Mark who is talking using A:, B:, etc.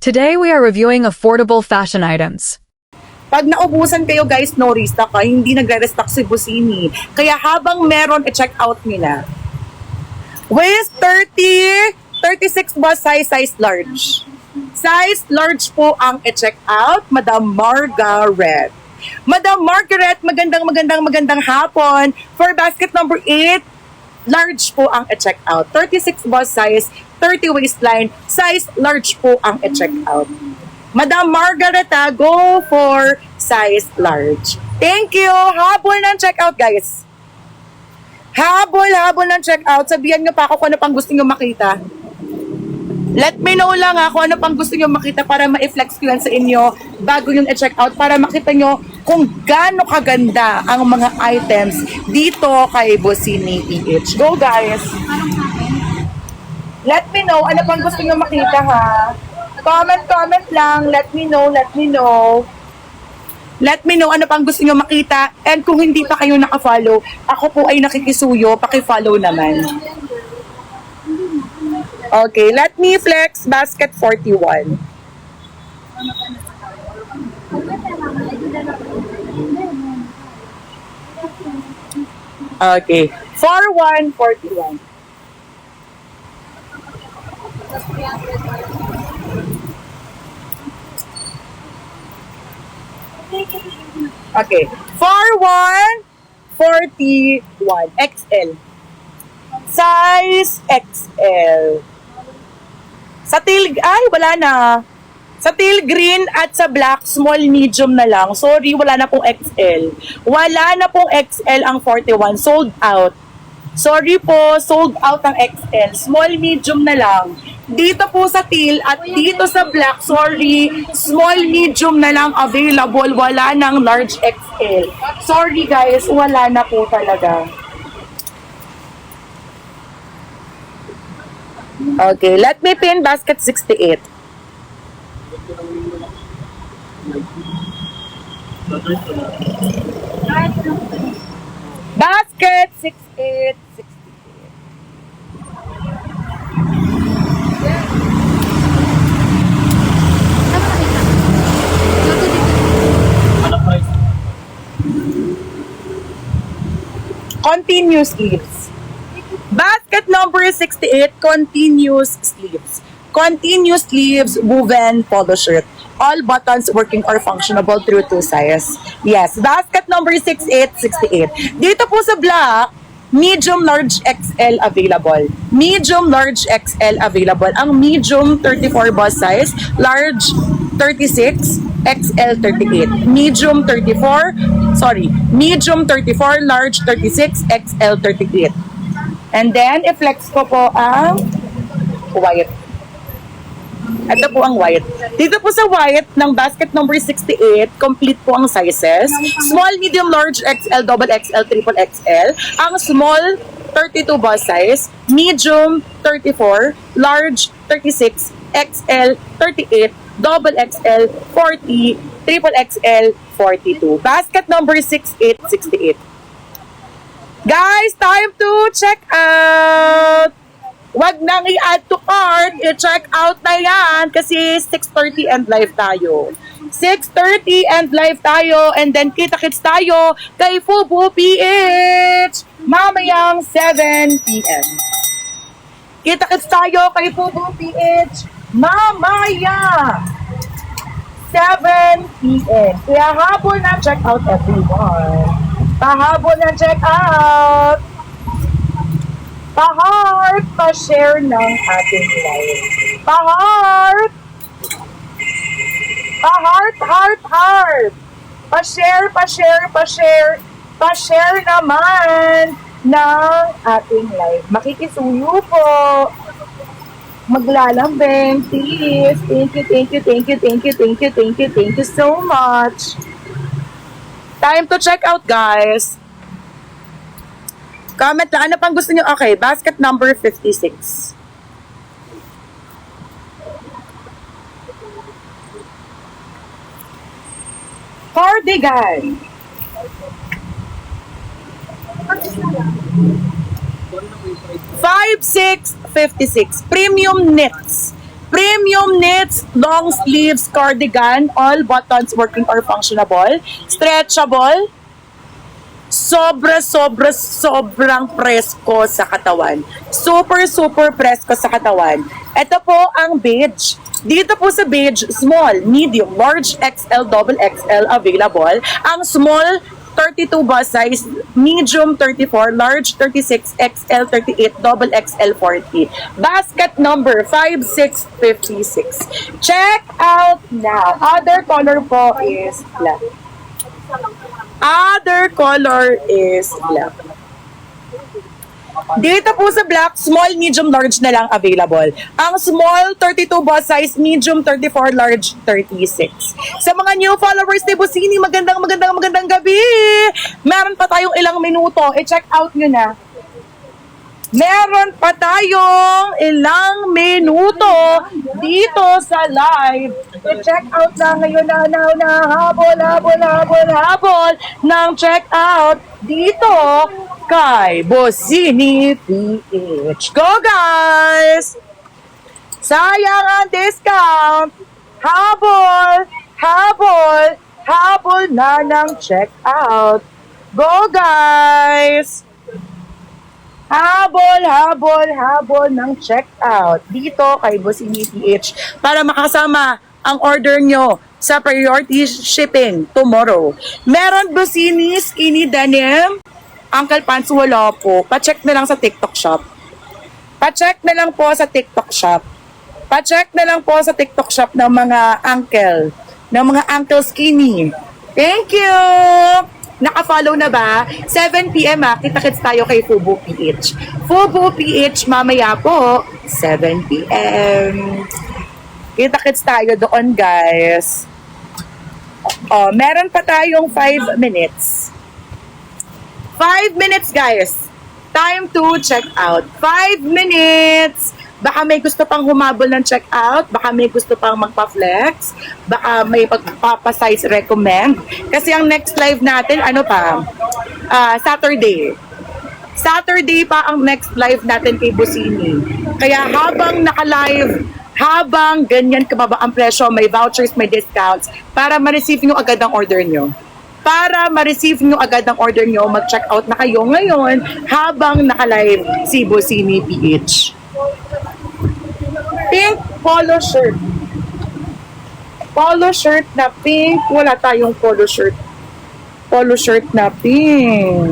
A: Today we are reviewing affordable fashion items.
B: Pag naubusan kayo guys, no restock ka, hindi nagre-restock si Busini. Kaya habang meron, i-check out nila. Waist 30, 36 ba size large? Size large po ang i-check out, Madam Margaret. Madam Margaret, magandang hapon. For basket number 8, large po ang i-check out. 36 bust size, 30 waistline, size large po ang i-check out. Madam Margaret, go for size large. Thank you. Habol ng check out, guys. Habol ng check out. Sabihan nyo pa ako kung ano pang gusto nyo makita. Let me know lang kung ano pang gusto nyo makita para ma-flex ko yan sa inyo bago yung i-check out para makita nyo kung gaano kaganda ang mga items dito kay Busini PH. Go guys! Let me know ano pang gusto nyo makita ha. Comment lang. Let me know. Let me know ano pang gusto nyo makita. And kung hindi pa kayo naka-follow, ako po ay nakikisuyo, paki-follow naman. Okay, let me flex basket 41. Okay, 4141. Okay, 4141 XL. Size XL. Sa teal, wala na. Sa teal green at sa black, small medium na lang. Sorry, wala na pong XL. Wala na pong XL ang 41. Sold out. Sorry po, sold out ang XL. Small medium na lang. Dito po sa teal at dito sa black, sorry, small medium na lang available. Wala nang large XL. Sorry guys, wala na po talaga. Okay, let me pin basket 68. Basket 68, 68. Continuous sleeves. Basket number 68, continuous sleeves. Continuous sleeves, woven polo shirt. All buttons working or functionable through 2 size. Yes, basket number 68, 68. Dito po sa black, medium large XL available. Medium large XL available. Ang medium 34 bust size, large 36, XL 38. Medium 34, large 36, XL 38. And then, i-flex ko po ang white. Ito po ang white. Dito po sa white ng basket number 68, complete po ang sizes. Small, medium, large, XL, double XL, triple XL. Ang small, 32 bust size. Medium, 34. Large, 36. XL, 38. Double XL, 40. Triple XL, 42. Basket number 68, 68. Guys, time to check out! Wag nang i-add to cart, i-check out na yan kasi 6:30 and live tayo. 6:30 and live tayo and then kita-kits tayo kay Fubu PH mamayang 7 p.m. Kita-kits tayo kay Fubu PH mamaya 7 p.m. Kaya habol na check out everyone. Pahabol na check out. Pa-heart, pa-share ng ating live. Pa-heart. Pa-heart. Pa-share naman ng ating live. Makikisuyo po. Maglalambing, please. Thank you so much. Time to check out, guys. Comment lang, ano pang gusto nyo? Okay, basket number 56. Cardigan. 5656. Premium knits. Premium knits, long sleeves cardigan, all buttons working or functionable, stretchable, sobrang presko sa katawan. Super presko sa katawan. Ito po ang beige. Dito po sa beige, small, medium, large, XL, double XL available. Ang small, 32 bust size, medium 34, large 36, XL 38, double XL 40. Basket number 5656. Check out now. Other color po is black. Other color is black. Dito po sa black, small, medium, large na lang available. Ang small, 32 bust size, medium, 34, large, 36. Sa mga new followers ni Busini, magandang gabi! Meron pa tayong ilang minuto. I-check out nyo na. Meron pa tayong ilang minuto dito sa live. I-check out na ngayon na habol ng check out dito kay Busini PH. Go guys! Sayang ang discount. Habol na ng check out. Go guys! Habol ng checkout dito kay Busini PH para makasama ang order nyo sa priority shipping tomorrow. Meron Busini skinny denim, Uncle Pants wala po. Pa-check na lang sa TikTok shop. Pa-check na lang po sa TikTok shop. Pa-check na lang po sa TikTok shop ng mga uncle skinny. Thank you! Naka-follow na ba? 7 p.m. Kita-kits tayo kay Fubu PH. Fubu PH mamaya po, 7 p.m. Kita-kits tayo doon, guys. Oh, meron pa tayong 5 minutes. 5 minutes, guys. Time to check out. 5 minutes. Baka may gusto pang humabol ng check-out, baka may gusto pang magpa-flex, baka may pagpapa-size recommend. Kasi ang next live natin, Saturday. Saturday pa ang next live natin kay Busini. Kaya habang naka-live, habang ganyan kababa ang presyo, may vouchers, may discounts, para ma-receive nyo agad ang order nyo. Mag-check-out na kayo ngayon habang naka-live si Busini PH. Pink polo shirt. Polo shirt na pink. Wala tayong polo shirt. Polo shirt na pink.